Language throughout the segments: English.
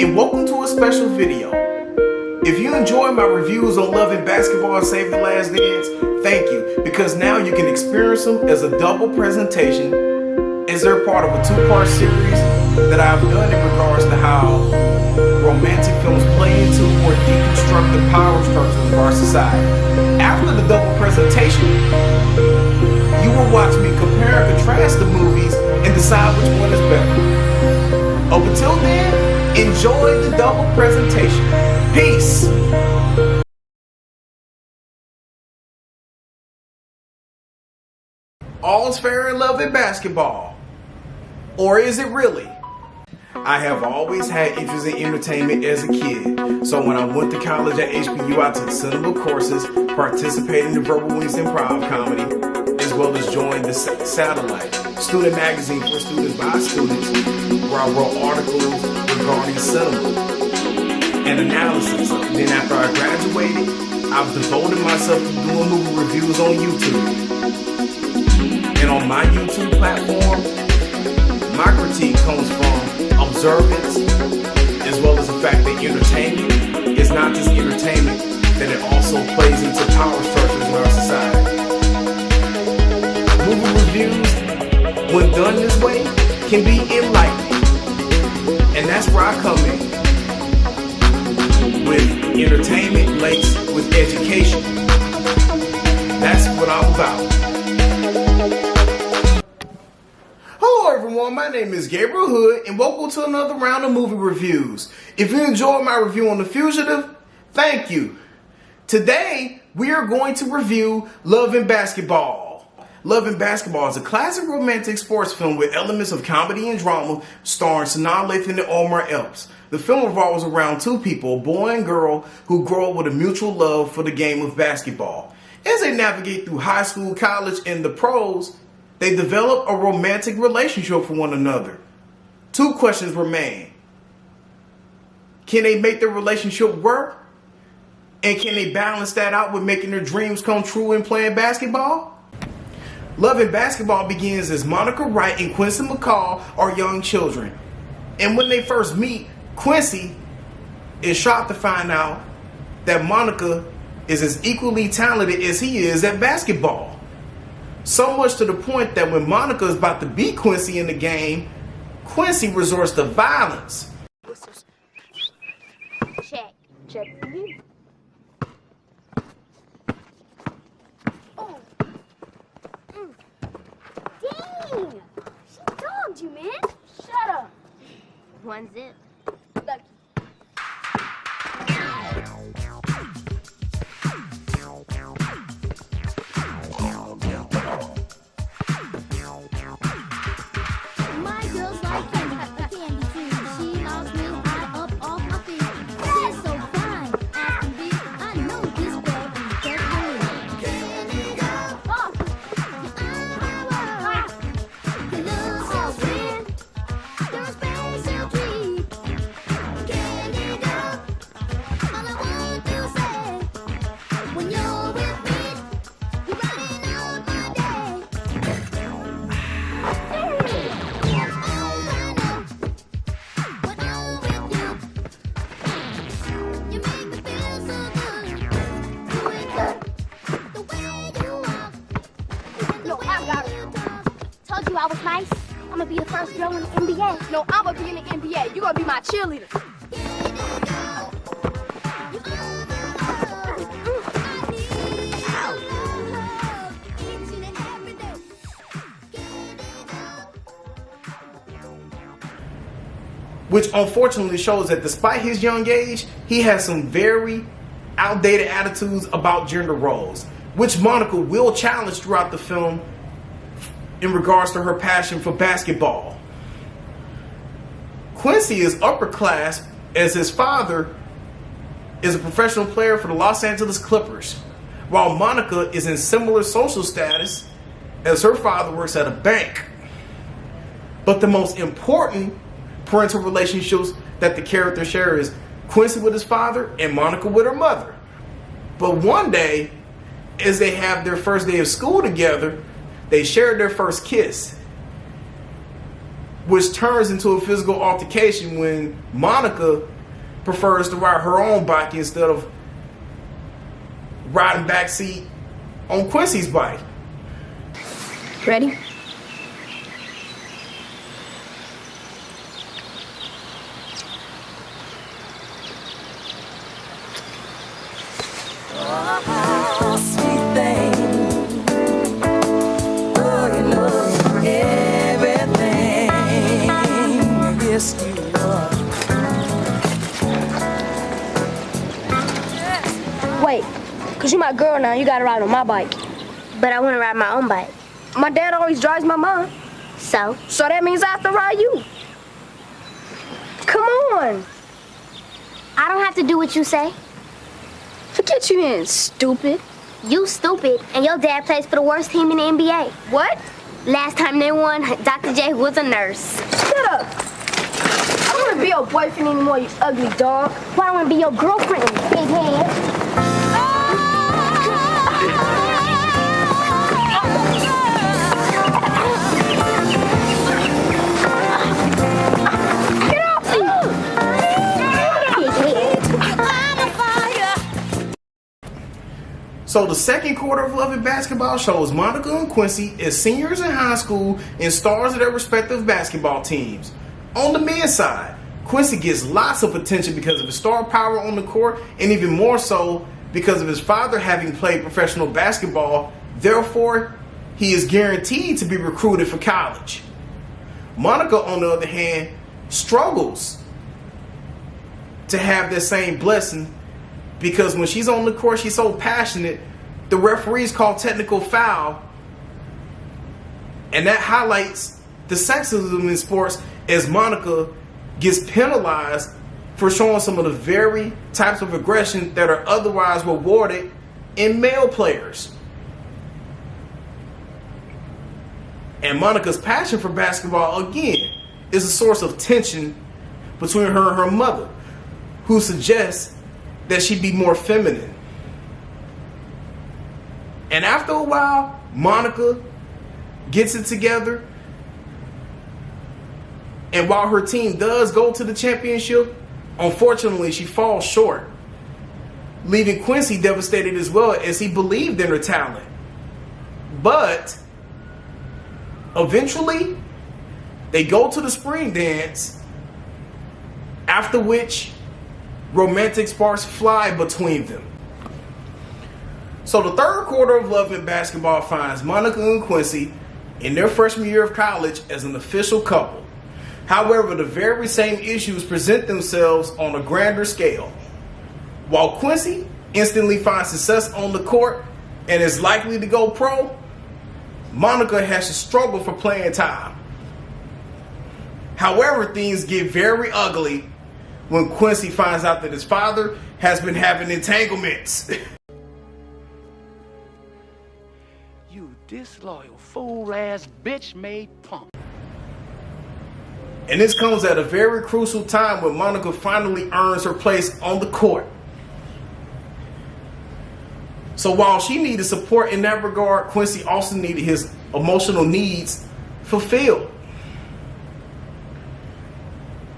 and welcome to a special video. If you enjoy my reviews on Love and Basketball and Save the Last Dance, thank you, because now you can experience them as a double presentation, as they're part of a two-part series that I've done in regards to how romantic films play into or deconstruct the power structures of our society. After the double presentation, you will watch me compare and contrast the movies and decide which one is better. Up until then, enjoy the double presentation. Peace. All's fair in love and basketball. Or is it really? I have always had interest in entertainment as a kid. So when I went to college at HBU, I took cinema courses, participated in the Verbal Wings Improv Comedy, as well as joined the Satellite student magazine for students by students, where I wrote articles regarding cinema and analysis. Then after I graduated, I've devoted myself to doing movie reviews on YouTube. And on my YouTube platform, my critique comes from observance, as well as the fact that entertainment is not just entertainment, that it also plays into power structures in our society. Movie reviews, when done this way, can be enlightening. And that's where I come in, with entertainment laced with education. That's what I'm about. Hello everyone, my name is Gabriel Hood, and welcome to another round of movie reviews. If you enjoyed my review on The Fugitive, thank you. Today, we are going to review Love and Basketball. Love and Basketball is a classic romantic sports film with elements of comedy and drama, starring Sanaa Lathan and Omar Epps. The film revolves around two people, a boy and girl, who grow up with a mutual love for the game of basketball. As they navigate through high school, college, and the pros, they develop a romantic relationship for one another. Two questions remain. Can they make their relationship work? And can they balance that out with making their dreams come true in playing basketball? Love and Basketball begins as Monica Wright and Quincy McCall are young children. And when they first meet, Quincy is shocked to find out that Monica is as equally talented as he is at basketball. So much to the point that when Monica is about to beat Quincy in the game, Quincy resorts to violence. Check. Check for you. Oh. Dang! She dogged you, man. Shut up. One zip. Lucky. My girl's like candy too. She loves me high up off my feet. She's so fine, asking me. I know this girl is just for me. Candy girl, oh, you look so sweet. You're a special treat. Candy girl, all I want to say, when you're with me, you're brighten up my day. Told you I was nice. I'm gonna be the first girl in the NBA. No, I'm gonna be in the NBA. You're gonna be my cheerleader. Which unfortunately shows that despite his young age, he has some very outdated attitudes about gender roles, which Monica will challenge throughout the film in regards to her passion for basketball. Quincy is upper class, as his father is a professional player for the Los Angeles Clippers, while Monica is in similar social status, as her father works at a bank. But the most important parental relationships that the characters share is Quincy with his father and Monica with her mother. But one day, as they have their first day of school together, they share their first kiss. which turns into a physical altercation when Monica prefers to ride her own bike instead of riding backseat on Quincy's bike. Ready? Oh, sweet thing. Oh, you know everything. Yes, you are. Wait, cause you my girl now, you gotta ride on my bike. But I want to ride my own bike. My dad always drives my mom, So? so that means I have to ride you. Come on. I don't have to do what you say. Forget you then, stupid. You stupid, and your dad plays for the worst team in the NBA. What? Last time they won, Dr. J was a nurse. Shut up. I don't wanna be your boyfriend anymore, you ugly dog. Why don't I be your girlfriend, big head? Get off me! So the second quarter of Love and Basketball shows Monica and Quincy as seniors in high school and stars of their respective basketball teams. On the men's side, Quincy gets lots of attention because of his star power on the court, and even more so because of his father having played professional basketball. Therefore, he is guaranteed to be recruited for college. Monica, on the other hand, struggles to have that same blessing because when she's on the court, she's so passionate, the referees call technical foul, and that highlights the sexism in sports as Monica gets penalized for showing some of the very types of aggression that are otherwise rewarded in male players. And Monica's passion for basketball, again, is a source of tension between her and her mother, who suggests that she be more feminine. And after a while, Monica gets it together. And while her team does go to the championship, unfortunately, she falls short, leaving Quincy devastated as well as he believed in her talent. But eventually, they go to the spring dance, after which romantic sparks fly between them. So the third quarter of Love and Basketball finds Monica and Quincy in their freshman year of college as an official couple. However, the very same issues present themselves on a grander scale. While Quincy instantly finds success on the court and is likely to go pro, Monica has to struggle for playing time. However, things get very ugly when Quincy finds out that his father has been having entanglements. You disloyal, fool-ass, bitch-made punk. And this comes at a very crucial time when Monica finally earns her place on the court. So while she needed support in that regard, Quincy also needed his emotional needs fulfilled.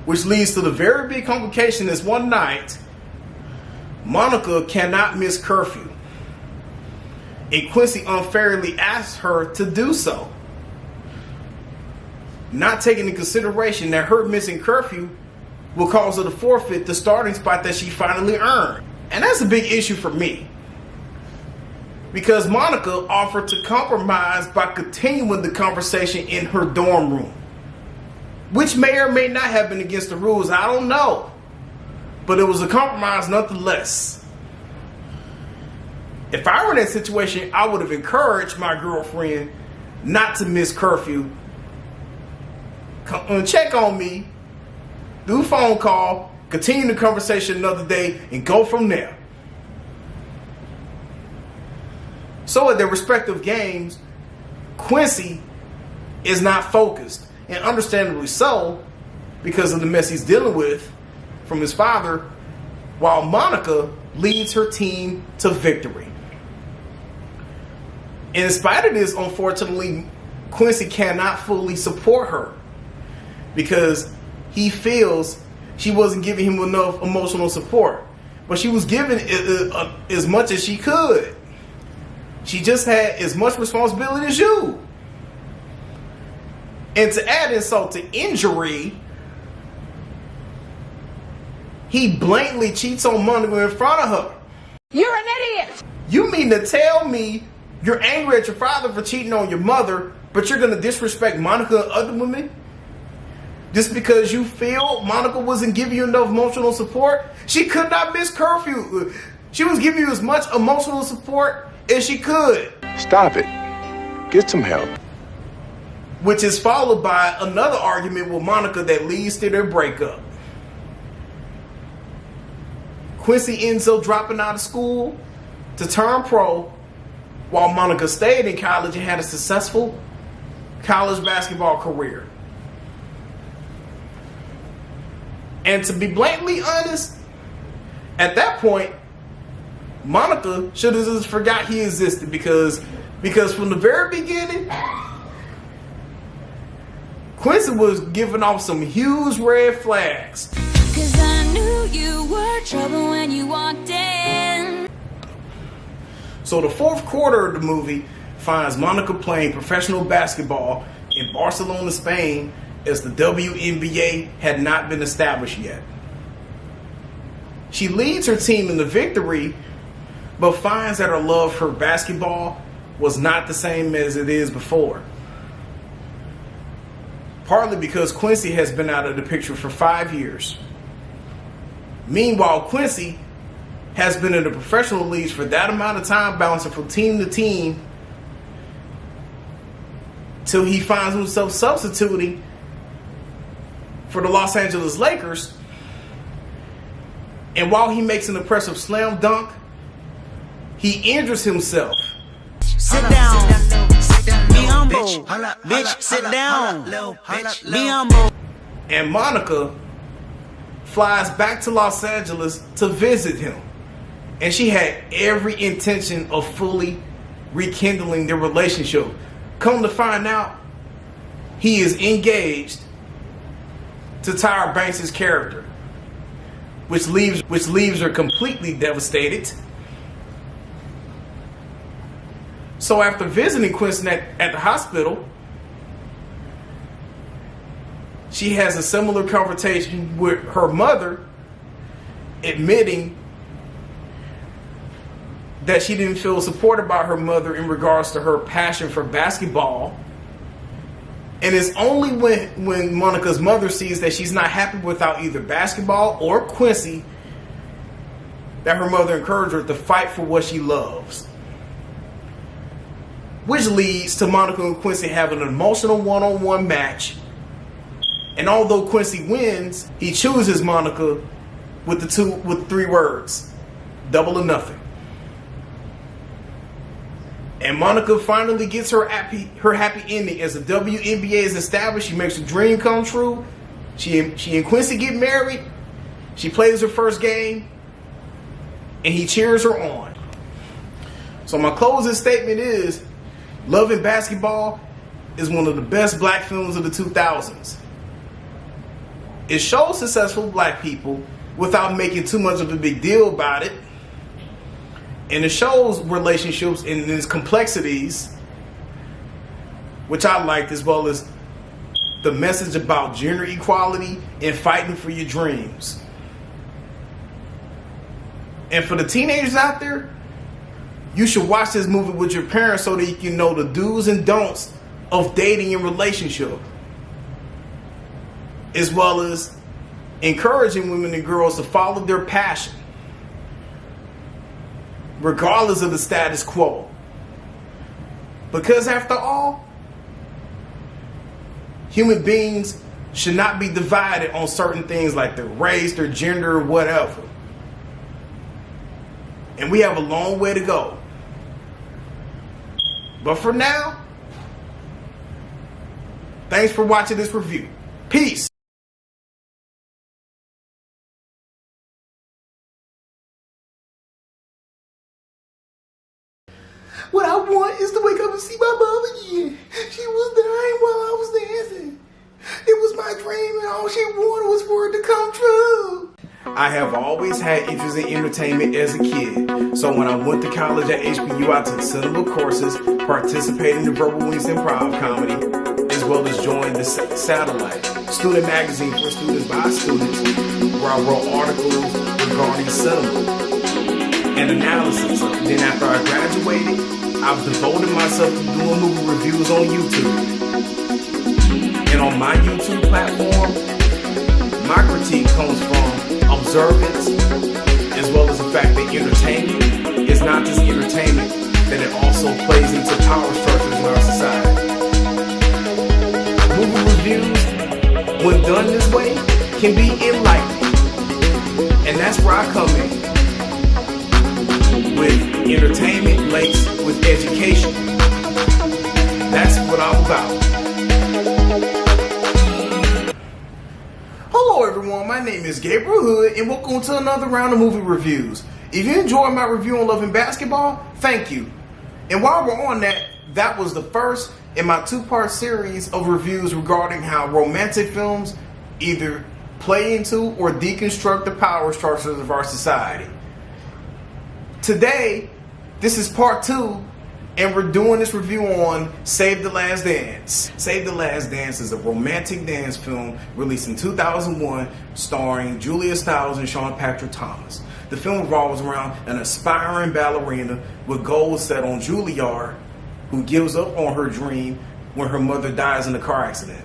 Which leads to the very big complication is one night, Monica cannot miss curfew. And Quincy unfairly asks her to do so, not taking into consideration that her missing curfew will cause her to forfeit the starting spot that she finally earned. And that's a big issue for me, because Monica offered to compromise by continuing the conversation in her dorm room, which may or may not have been against the rules, I don't know. But it was a compromise nonetheless. If I were in that situation, I would have encouraged my girlfriend not to miss curfew. Check on me, do a phone call, continue the conversation another day, and go from there. So at their respective games, Quincy is not focused. And understandably so, because of the mess he's dealing with from his father, while Monica leads her team to victory. In spite of this, unfortunately, Quincy cannot fully support her because he feels she wasn't giving him enough emotional support. But she was giving as much as she could. She just had as much responsibility as you. And to add insult to injury, he blatantly cheats on Monica in front of her. You're an idiot! You mean to tell me you're angry at your father for cheating on your mother, but you're going to disrespect Monica and other women? Just because you feel Monica wasn't giving you enough emotional support? She could not miss curfew. She was giving you as much emotional support as she could. Stop it. Get some help. Which is followed by another argument with Monica that leads to their breakup. Quincy ends up dropping out of school to turn pro, while Monica stayed in college and had a successful college basketball career. And to be blatantly honest, at that point, Monica should have just forgot he existed because from the very beginning, Quincy was giving off some huge red flags. 'Cause I knew you were trouble when you walked in. So the fourth quarter of the movie finds Monica playing professional basketball in Barcelona, Spain, as the WNBA had not been established yet. She leads her team in the victory, but finds that her love for basketball was not the same as it is before. Partly because Quincy has been out of the picture for 5 years. Meanwhile, Quincy has been in the professional leagues for that amount of time, bouncing from team to team, till he finds himself substituting for the Los Angeles Lakers. And while he makes an impressive slam dunk, he injures himself. Sit down. Be humble. Bitch, sit down. Be humble. And Monica flies back to Los Angeles to visit him. And she had every intention of fully rekindling their relationship. Come to find out, he is engaged to Tyra Banks' character, which leaves her completely devastated. So after visiting Quincy at the hospital, she has a similar conversation with her mother, admitting that she didn't feel supported by her mother in regards to her passion for basketball. And it's only when Monica's mother sees that she's not happy without either basketball or Quincy that her mother encouraged her to fight for what she loves. Which leads to Monica and Quincy having an emotional one-on-one match. And although Quincy wins, he chooses Monica with 3 words: double or nothing. And Monica finally gets her happy ending as the WNBA is established. She makes her dream come true. She and Quincy get married. She plays her first game, and he cheers her on. So my closing statement is, Love and Basketball is one of the best black films of the 2000s. It shows successful black people without making too much of a big deal about it. And it shows relationships and its complexities, which I liked, as well as the message about gender equality and fighting for your dreams. And for the teenagers out there, you should watch this movie with your parents so that you can know the do's and don'ts of dating and relationship, as well as encouraging women and girls to follow their passion, regardless of the status quo. Because after all, human beings should not be divided on certain things like their race, their gender, or whatever. And we have a long way to go. But for now, thanks for watching this review. Peace. What I want is to wake up and see my mom again. She was dying while I was dancing. It was my dream and all she wanted was for it to come true. I have always had interest in entertainment as a kid. So when I went to college at HBU, I took cinema courses, participated in the Verbal Wings Improv Comedy, as well as joined the Satellite student magazine for students by students, where I wrote articles regarding cinema and analysis. Then after I graduated, I've devoted myself to doing movie reviews on YouTube. And on my YouTube platform, my critique comes from observance, as well as the fact that entertainment is not just entertainment, that it also plays into power structures in our society. Movie reviews, when done this way, can be enlightening. And that's where I come in, with entertainment laced with education. That's what I'm about. Hello everyone, my name is Gabriel Hood, and welcome to another round of movie reviews. If you enjoyed my review on Love and Basketball, thank you. And while we're on that was the first in my two-part series of reviews regarding how romantic films either play into or deconstruct the power structures of our society. Today, this is part 2, and we're doing this review on Save the Last Dance. Save the Last Dance is a romantic dance film released in 2001 starring Julia Stiles and Sean Patrick Thomas. The film revolves around an aspiring ballerina with goals set on Juilliard, who gives up on her dream when her mother dies in a car accident.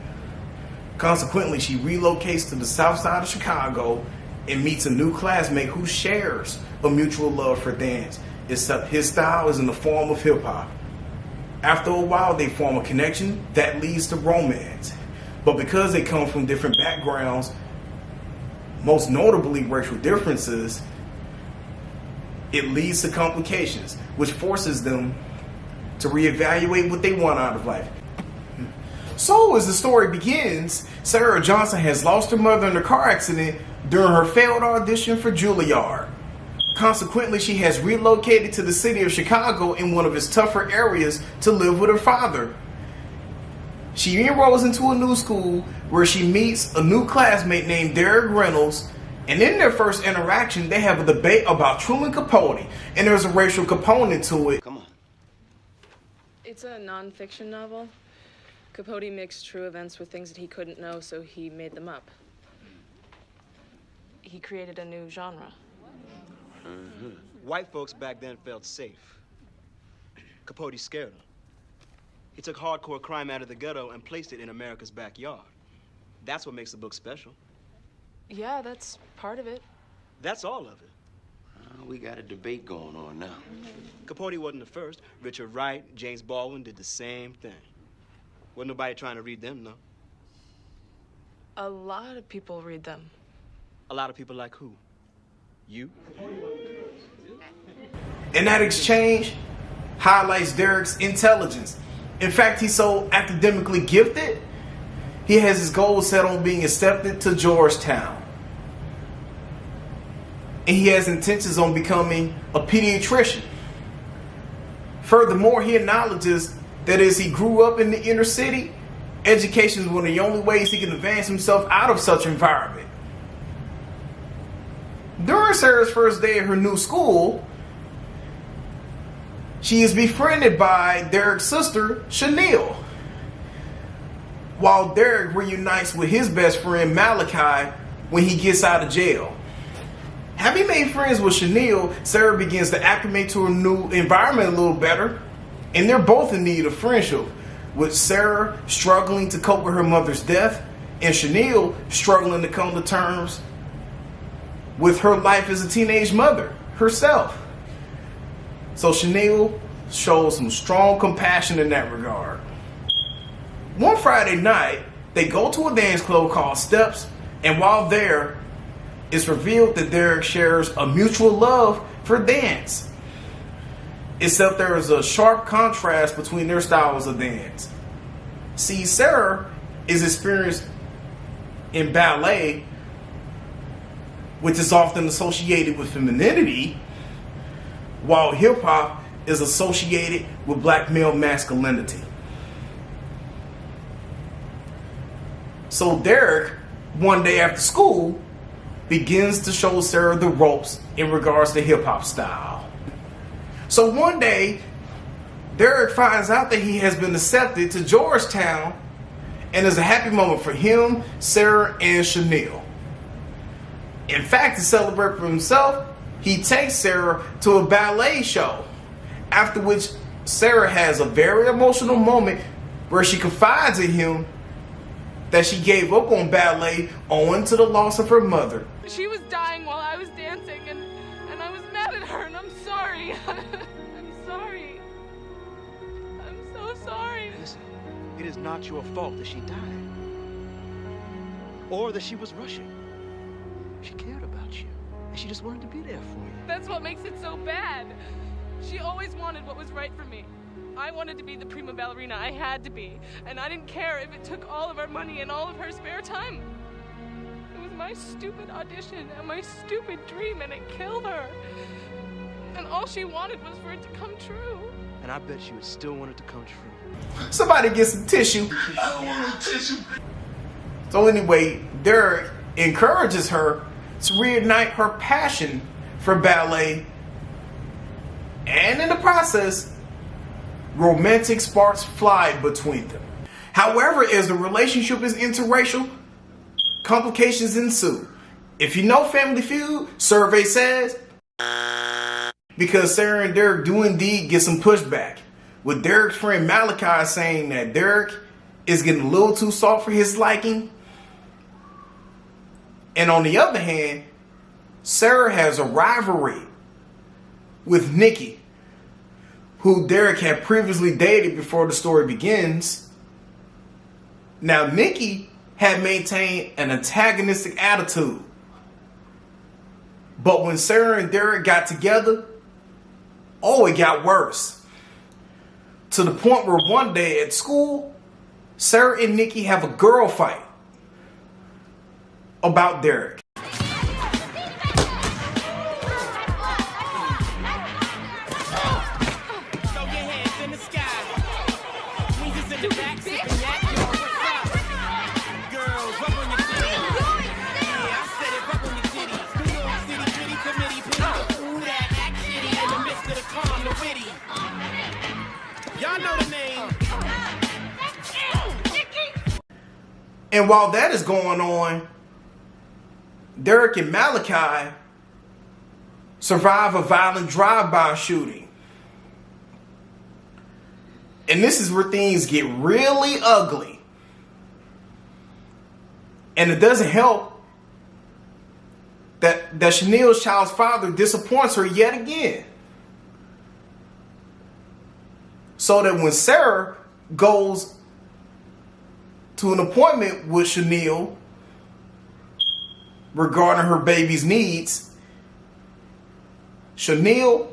Consequently, she relocates to the south side of Chicago and meets a new classmate who shares a mutual love for dance, except his style is in the form of hip-hop. After a while, they form a connection that leads to romance. But because they come from different backgrounds, most notably racial differences, it leads to complications, which forces them to reevaluate what they want out of life. So as the story begins, Sarah Johnson has lost her mother in a car accident during her failed audition for Juilliard. Consequently, she has relocated to the city of Chicago in one of its tougher areas to live with her father. She enrolls into a new school where she meets a new classmate named Derek Reynolds, and in their first interaction, they have a debate about Truman Capote, and there's a racial component to it. Come on. It's a non-fiction novel. Capote mixed true events with things that he couldn't know, so he made them up. He created a new genre. White folks back then felt safe. Capote scared them. He took hardcore crime out of the ghetto and placed it in America's backyard. That's what makes the book special. Yeah, that's part of it. That's all of it. We got a debate going on now. Capote wasn't the first. Richard Wright, James Baldwin did the same thing. Wasn't nobody trying to read them, though. A lot of people read them. A lot of people like who? You? And that exchange highlights Derek's intelligence. In fact, he's so academically gifted, he has his goals set on being accepted to Georgetown. And he has intentions on becoming a pediatrician. Furthermore, he acknowledges that as he grew up in the inner city, education is one of the only ways he can advance himself out of such an environment. During Sarah's first day at her new school, she is befriended by Derek's sister, Chanel, while Derek reunites with his best friend, Malachi, when he gets out of jail. Having made friends with Chanel, Sarah begins to acclimate to her new environment a little better, and they're both in need of friendship, with Sarah struggling to cope with her mother's death, and Chanel struggling to come to terms with her life as a teenage mother herself. So Chanel shows some strong compassion in that regard. One Friday night, they go to a dance club called Steps, and while there, it's revealed that Derek shares a mutual love for dance. Except there is a sharp contrast between their styles of dance. See, Sarah is experienced in ballet, which is often associated with femininity, while hip-hop is associated with black male masculinity. So Derek, one day after school, begins to show Sarah the ropes in regards to hip-hop style. So one day, Derek finds out that he has been accepted to Georgetown, and it's a happy moment for him, Sarah, and Chanel. In fact, to celebrate for himself, he takes Sarah to a ballet show, after which Sarah has a very emotional moment where she confides in him that she gave up on ballet owing to the loss of her mother. She was dying while I was dancing, and I was mad at her, and I'm sorry. I'm sorry. I'm so sorry. Listen, it is not your fault that she died. Or that she was rushing. She cared about you, and she just wanted to be there for you. That's what makes it so bad. She always wanted what was right for me. I wanted to be the prima ballerina. I had to be. And I didn't care if it took all of our money and all of her spare time. It was my stupid audition and my stupid dream, and it killed her. And all she wanted was for it to come true. And I bet she would still want it to come true. Somebody get some tissue. I don't want no tissue. So anyway, Derek encourages her to reignite her passion for ballet, and in the process, romantic sparks fly between them. However, as the relationship is interracial, complications ensue. If you know Family Feud, survey says, because Sarah and Derek do indeed get some pushback, with Derek's friend Malachi saying that Derek is getting a little too soft for his liking. And on the other hand, Sarah has a rivalry with Nikki, who Derek had previously dated before the story begins. Now, Nikki had maintained an antagonistic attitude, but when Sarah and Derek got together, oh, it got worse. To the point where one day at school, Sarah and Nikki have a girl fight about Derek. And while that is going on, Derek and Malachi survive a violent drive-by shooting. And this is where things get really ugly. And it doesn't help that Chanel's child's father disappoints her yet again. So that when Sarah goes to an appointment with Chanel regarding her baby's needs, Chanel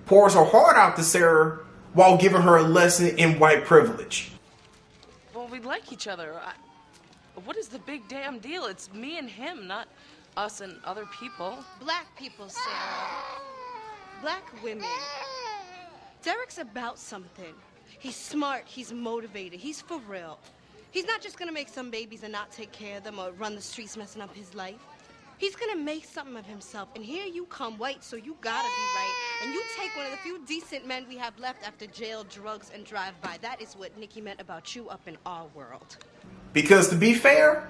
pours her heart out to Sarah while giving her a lesson in white privilege. Well, we like each other. What is the big damn deal? It's me and him, not us and other people. Black people, Sarah. Black women. Derek's about something. He's smart, he's motivated, he's for real. He's not just gonna make some babies and not take care of them or run the streets messing up his life. He's gonna make something of himself. And here you come, white, so you gotta be right. And you take one of the few decent men we have left after jail, drugs, and drive-by. That is what Nikki meant about you up in our world. Because to be fair,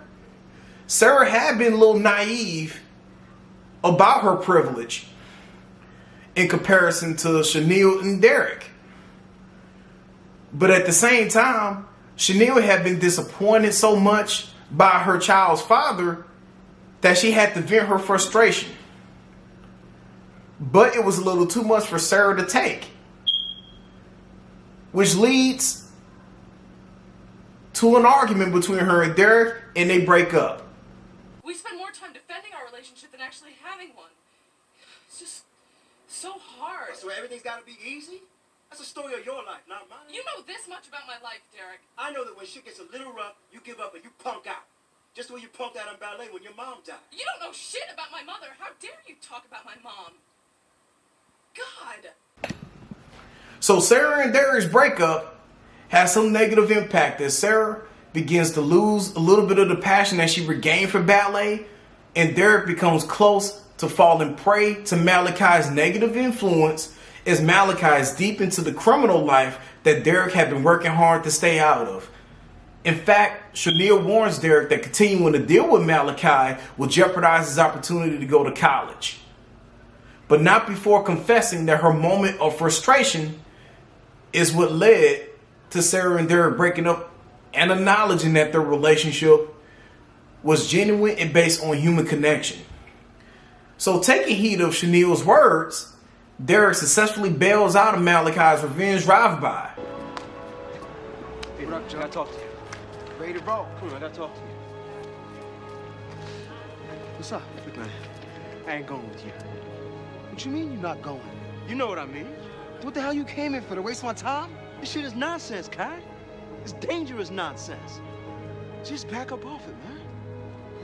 Sarah had been a little naive about her privilege in comparison to Chanel and Derek. But at the same time, Chanel had been disappointed so much by her child's father that she had to vent her frustration. But it was a little too much for Sarah to take, which leads to an argument between her and Derek, and they break up. We spend more time defending our relationship than actually having one. It's just so hard. So everything's got to be easy? That's the story of your life, not mine. You know this much about my life, Derek. I know that when shit gets a little rough, you give up and you punk out. Just the way you punked out on ballet when your mom died. You don't know shit about my mother. How dare you talk about my mom? God. So Sarah and Derek's breakup has some negative impact as Sarah begins to lose a little bit of the passion that she regained for ballet and Derek becomes close to falling prey to Malachi's negative influence as Malachi is deep into the criminal life that Derek had been working hard to stay out of. In fact, Chanel warns Derek that continuing to deal with Malachi will jeopardize his opportunity to go to college. But not before confessing that her moment of frustration is what led to Sarah and Derek breaking up, and acknowledging that their relationship was genuine and based on human connection. So, taking heed of Chanel's words, Derek successfully bails out of Malachi's revenge drive-by. Hey, Rock, I gotta talk to you. Ready to roll? Come on, I gotta talk to you. What's up? Look, man, I ain't going with you. What you mean you're not going? You know what I mean. What the hell you came in for, to waste my time? This shit is nonsense, Kai. It's dangerous nonsense. Just back up off it, man.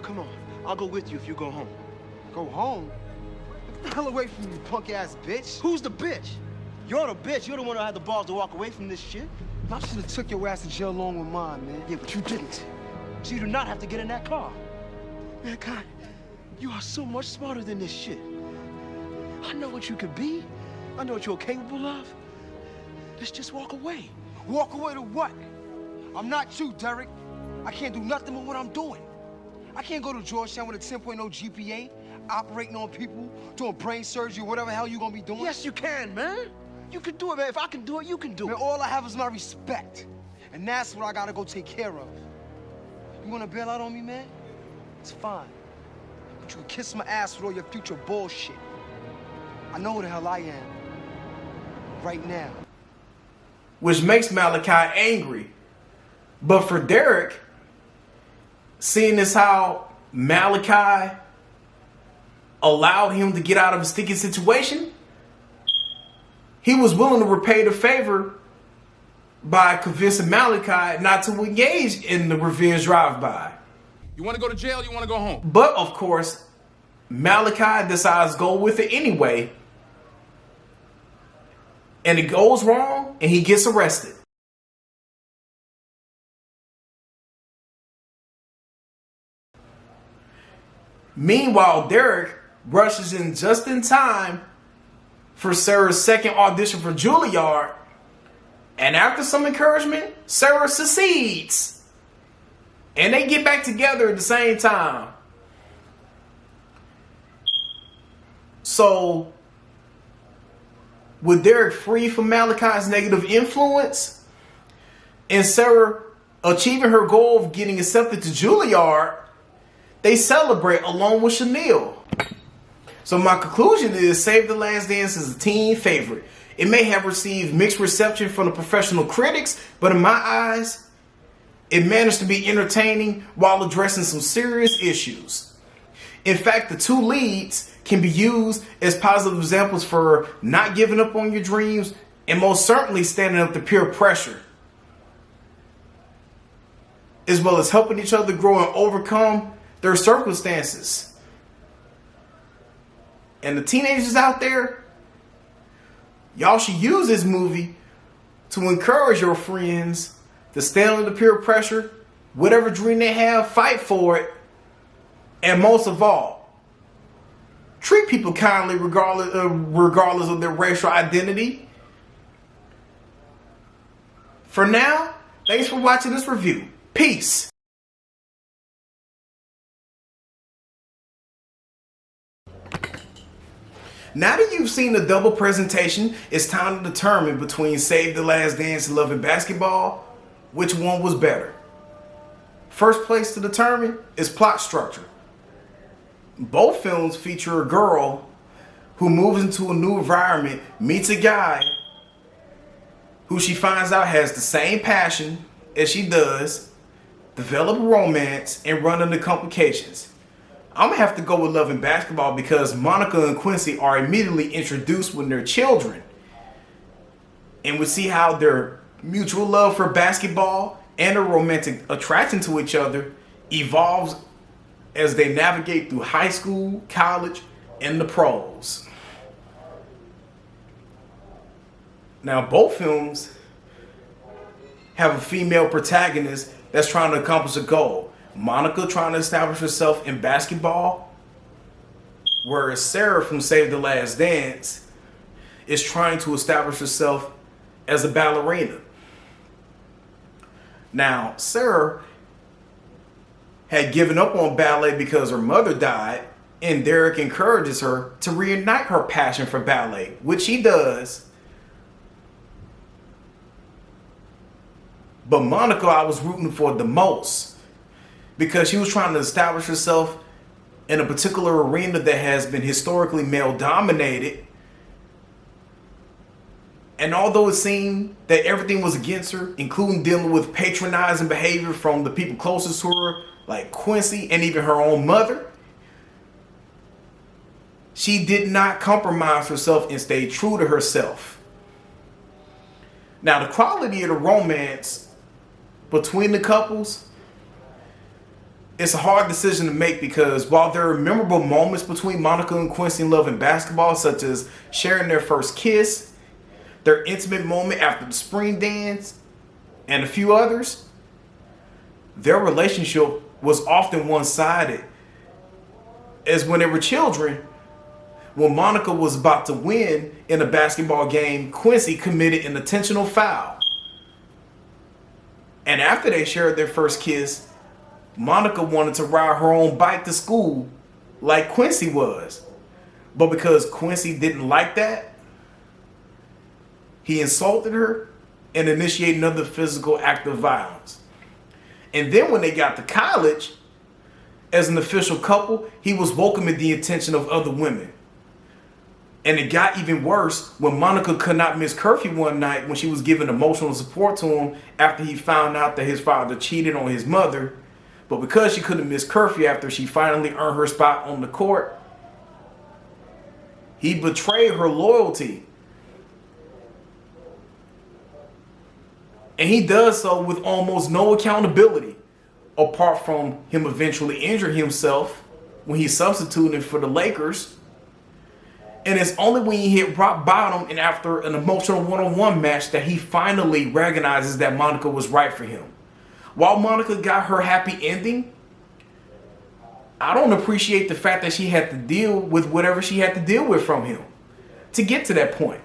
Come on, I'll go with you if you go home. Go home? Get the hell away from you, punk-ass bitch. Who's the bitch? You're the bitch. You're the one who had the balls to walk away from this shit. I should have took your ass to jail along with mine, man. Yeah, but you didn't. So you do not have to get in that car. Man, Kai, you are so much smarter than this shit. I know what you could be. I know what you're capable of. Let's just walk away. Walk away to what? I'm not you, Derek. I can't do nothing with what I'm doing. I can't go to Georgetown with a 10.0 GPA, operating on people, doing brain surgery, whatever the hell you gonna be doing. Yes, you can, man. You can do it, man. If I can do it, you can do it. Man, all I have is my respect. And that's what I gotta go take care of. You wanna bail out on me, man? It's fine. But you can kiss my ass with all your future bullshit. I know who the hell I am. Right now. Which makes Malachi angry. But for Derek, seeing as how Malachi allowed him to get out of a sticky situation, he was willing to repay the favor by convincing Malachi not to engage in the revenge drive-by. You want to go to jail, you want to go home? But, of course, Malachi decides to go with it anyway. And it goes wrong, and he gets arrested. Meanwhile, Derek rushes in just in time for Sarah's second audition for Juilliard. And after some encouragement, Sarah succeeds. And they get back together at the same time. So, with Derek free from Malachi's negative influence, and Sarah achieving her goal of getting accepted to Juilliard, they celebrate along with Chanel. So my conclusion is Save the Last Dance is a teen favorite. It may have received mixed reception from the professional critics, but in my eyes, it managed to be entertaining while addressing some serious issues. In fact, the two leads can be used as positive examples for not giving up on your dreams and most certainly standing up to peer pressure, as well as helping each other grow and overcome their circumstances. And the teenagers out there, y'all should use this movie to encourage your friends to stand under peer pressure, whatever dream they have, fight for it, and most of all, treat people kindly regardless of their racial identity. For now, thanks for watching this review. Peace. Now that you've seen the double presentation, it's time to determine between Save the Last Dance and Love and Basketball, which one was better. First place to determine is plot structure. Both films feature a girl who moves into a new environment, meets a guy who she finds out has the same passion as she does, develop romance, and run into complications. I'm going to have to go with Love and Basketball because Monica and Quincy are immediately introduced when they're children. And we see how their mutual love for basketball and their romantic attraction to each other evolves as they navigate through high school, college, and the pros. Now, both films have a female protagonist that's trying to accomplish a goal. Monica trying to establish herself in basketball, Whereas Sarah from Save the Last Dance is trying to establish herself as a ballerina. Now, Sarah had given up on ballet because her mother died, and Derek encourages her to reignite her passion for ballet, which he does. But Monica, I was rooting for the most because she was trying to establish herself in a particular arena that has been historically male dominated. And although it seemed that everything was against her, including dealing with patronizing behavior from the people closest to her, like Quincy and even her own mother, she did not compromise herself and stayed true to herself. Now, the quality of the romance between the couples, it's a hard decision to make because while there are memorable moments between Monica and Quincy in Love and Basketball, such as sharing their first kiss, their intimate moment after the spring dance, and a few others, their relationship was often one-sided. As when they were children, when Monica was about to win in a basketball game, Quincy committed an intentional foul. And after they shared their first kiss, Monica wanted to ride her own bike to school like Quincy was. But because Quincy didn't like that, he insulted her and initiated another physical act of violence. And then when they got to college, as an official couple, he was welcoming the attention of other women. And it got even worse when Monica could not miss curfew one night when she was giving emotional support to him after he found out that his father cheated on his mother. But because she couldn't miss curfew after she finally earned her spot on the court, he betrayed her loyalty. And he does so with almost no accountability, apart from him eventually injuring himself when he substituted for the Lakers. And it's only when he hit rock bottom and after an emotional one-on-one match that he finally recognizes that Monica was right for him. While Monica got her happy ending, I don't appreciate the fact that she had to deal with whatever she had to deal with from him to get to that point.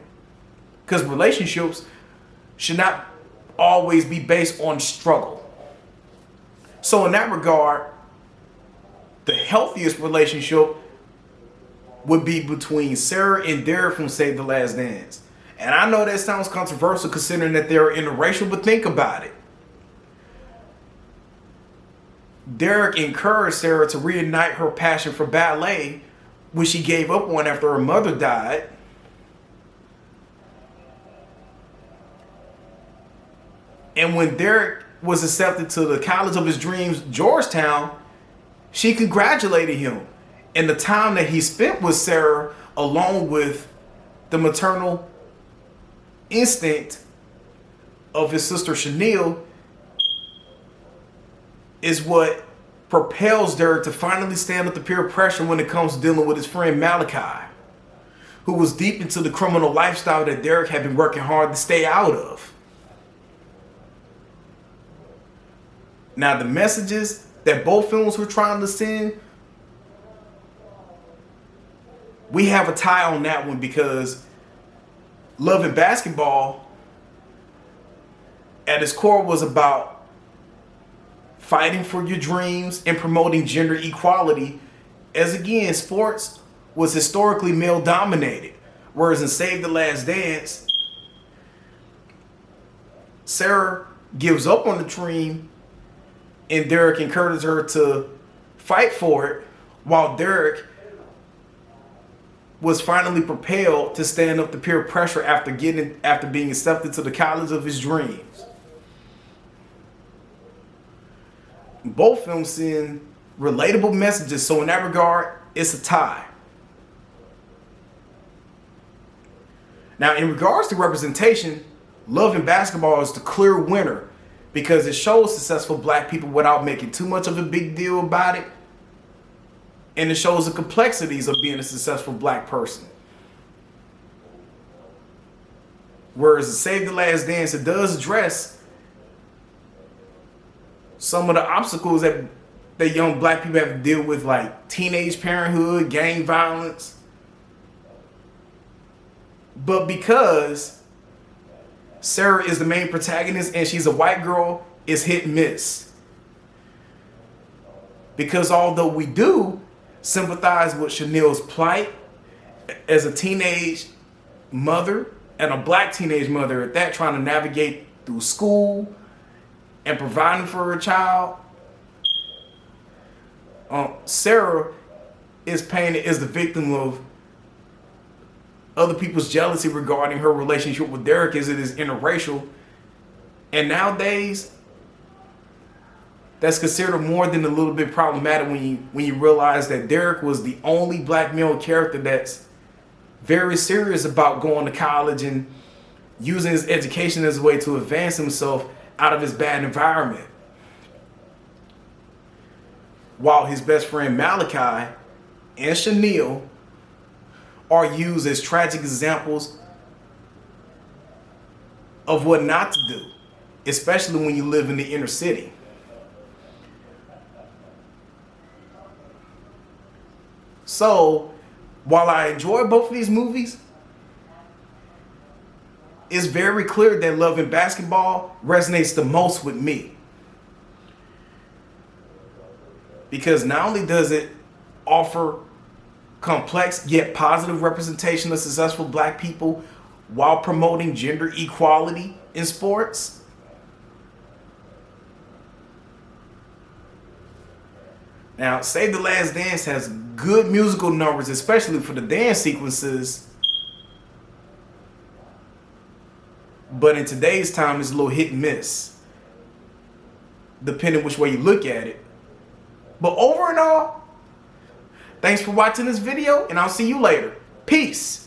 Because relationships should not always be based on struggle. So in that regard, the healthiest relationship would be between Sarah and Derek from Save the Last Dance. And I know that sounds controversial considering that they're interracial, but think about it. Derek encouraged Sarah to reignite her passion for ballet, which she gave up on after her mother died. And when Derek was accepted to the college of his dreams, Georgetown, she congratulated him. And the time that he spent with Sarah, along with the maternal instinct of his sister Chanel, is what propels Derek to finally stand up to peer pressure when it comes to dealing with his friend Malachi, who was deep into the criminal lifestyle that Derek had been working hard to stay out of. Now, the messages that both films were trying to send, we have a tie on that one because Love and Basketball at its core was about fighting for your dreams and promoting gender equality, as again, sports was historically male dominated. Whereas in Save the Last Dance, Sarah gives up on the dream and Derek encourages her to fight for it, while Derek was finally propelled to stand up to peer pressure after being accepted to the college of his dreams. Both films send relatable messages, so in that regard, it's a tie. Now, in regards to representation, Love and Basketball is the clear winner because it shows successful black people without making too much of a big deal about it. And it shows the complexities of being a successful black person. Whereas in Save the Last Dance, it does address some of the obstacles that that young black people have to deal with, like teenage parenthood, gang violence. But because Sarah is the main protagonist and she's a white girl, it's hit and miss. Because although we do sympathize with Chanel's plight as a teenage mother, and a black teenage mother at that, trying to navigate through school and providing for her child, Sarah is painted as the victim of other people's jealousy regarding her relationship with Derek, as it is interracial. And nowadays, that's considered more than a little bit problematic when you realize that Derek was the only black male character that's very serious about going to college and using his education as a way to advance himself out of his bad environment. While his best friend Malachi and Chanel are used as tragic examples of what not to do, especially when you live in the inner city. So, while I enjoy both of these movies, it's very clear that Love and Basketball resonates the most with me. Because not only does it offer complex yet positive representation of successful black people while promoting gender equality in sports, now, Save the Last Dance has good musical numbers, especially for the dance sequences. But in today's time, it's a little hit and miss, depending which way you look at it. But over and all, thanks for watching this video, and I'll see you later. Peace.